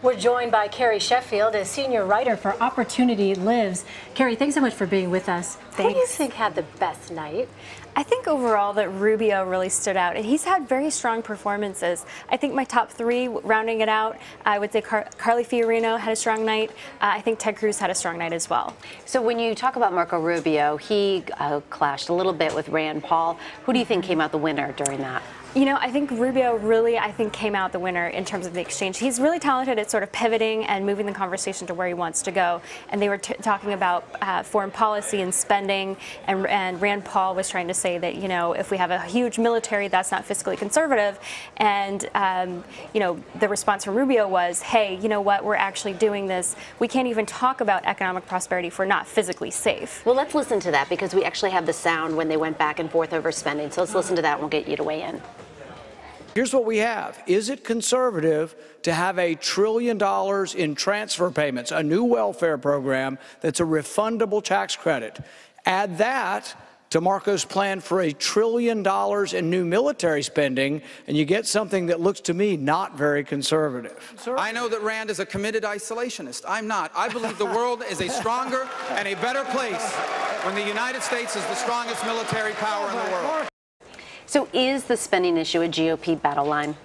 We're joined by Carrie Sheffield, a senior writer for Opportunity Lives. Carrie, thanks so much for being with us. Thanks. Who do you think had the best night? I think overall that Rubio really stood out, and he's had very strong performances. I think my top three, rounding it out, I would say Carly Fiorina had a strong night. I think Ted Cruz had a strong night as well. So when you talk about Marco Rubio, he clashed a little bit with Rand Paul. Who do you think came out the winner during that? You know, I think Rubio really, came out the winner in terms of the exchange. He's really talented at sort of pivoting and moving the conversation to where he wants to go. And they were talking about foreign policy and spending, and Rand Paul was trying to say that, you know, if we have a huge military, that's not fiscally conservative. And, you know, the response from Rubio was, hey, you know what, we're actually doing this. We can't even talk about economic prosperity if we're not physically safe. Well, let's listen to that, because we actually have the sound when they went back and forth over spending. So let's listen to that and we'll get you to weigh in. Here's what we have. Is it conservative to have $1 trillion in transfer payments, a new welfare program that's a refundable tax credit? Add that to Marco's plan for $1 trillion in new military spending, and you get something that looks to me not very conservative. I know that Rand is a committed isolationist. I'm not. I believe the world is a stronger and a better place when the United States is the strongest military power in the world. So is the spending issue a GOP battle line?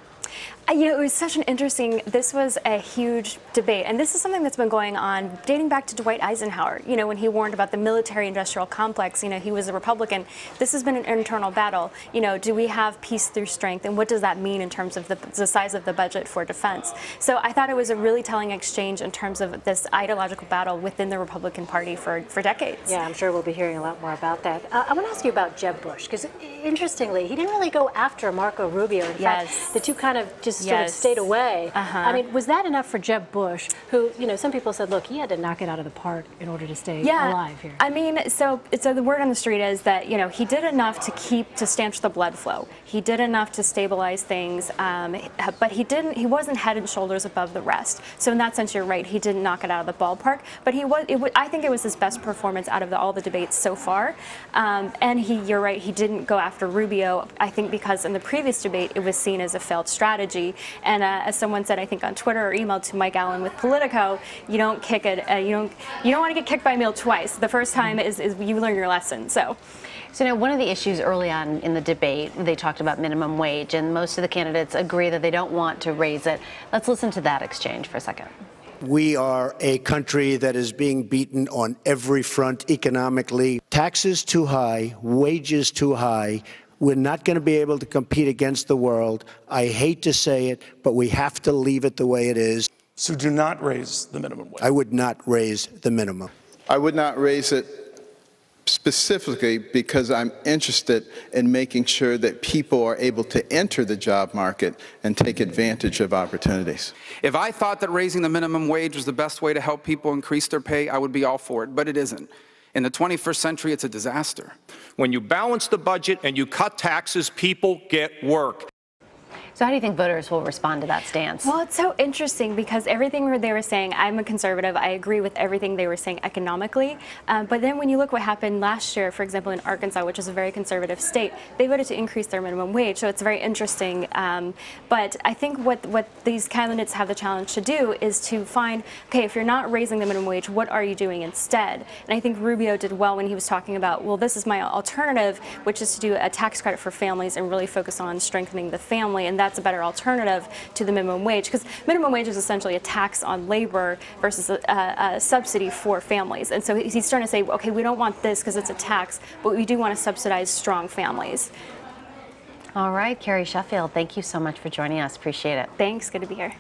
You know, it was such an interesting, this was a huge debate, and this is something that's been going on dating back to Dwight Eisenhower. You know, when he warned about the military-industrial complex, you know, he was a Republican. This has been an internal battle. You know, do we have peace through strength, and what does that mean in terms of the size of the budget for defense? So I thought it was a really telling exchange in terms of this ideological battle within the Republican Party for decades. Yeah, I'm sure we'll be hearing a lot more about that. I want to ask you about Jeb Bush, because interestingly, he didn't really go after Marco Rubio. In fact, the two kind of just sort of stayed away. I mean, was that enough for Jeb Bush, who, you know, some people said, look, he had to knock it out of the park in order to stay alive here? I mean, so the word on the street is that, you know, he did enough to stanch the blood flow. He did enough to stabilize things, but he wasn't head and shoulders above the rest. So in that sense, you're right, he didn't knock it out of the ballpark, but I think it was his best performance out of all the debates so far. And you're right, he didn't go after Rubio, I think because in the previous debate, it was seen as a failed strategy. And as someone said, I think on Twitter or emailed to Mike Allen with Politico, you don't kick it. You don't want to get kicked by a meal twice. The first time is you learn your lesson. So now one of the issues early on in the debate, they talked about minimum wage, and most of the candidates agree that they don't want to raise it. Let's listen to that exchange for a second. We are a country that is being beaten on every front economically. Taxes too high, wages too high. We're not going to be able to compete against the world. I hate to say it, but we have to leave it the way it is. So do not raise the minimum wage. I would not raise the minimum. I would not raise it specifically because I'm interested in making sure that people are able to enter the job market and take advantage of opportunities. If I thought that raising the minimum wage was the best way to help people increase their pay, I would be all for it, but it isn't. In the 21st century, it's a disaster. When you balance the budget and you cut taxes, people get work. So how do you think voters will respond to that stance? Well, it's so interesting because everything they were saying, I'm a conservative, I agree with everything they were saying economically. But then when you look what happened last year, for example, in Arkansas, which is a very conservative state, they voted to increase their minimum wage. So it's very interesting. But I think what these candidates have the challenge to do is to find, okay, if you're not raising the minimum wage, what are you doing instead? And I think Rubio did well when he was talking about, well, this is my alternative, which is to do a tax credit for families and really focus on strengthening the family. And that's a better alternative to the minimum wage, because minimum wage is essentially a tax on labor versus a subsidy for families. And so he's starting to say, okay, we don't want this because it's a tax, but we do want to subsidize strong families. All right, Carrie Sheffield, thank you so much for joining us. Appreciate it. Thanks. Good to be here.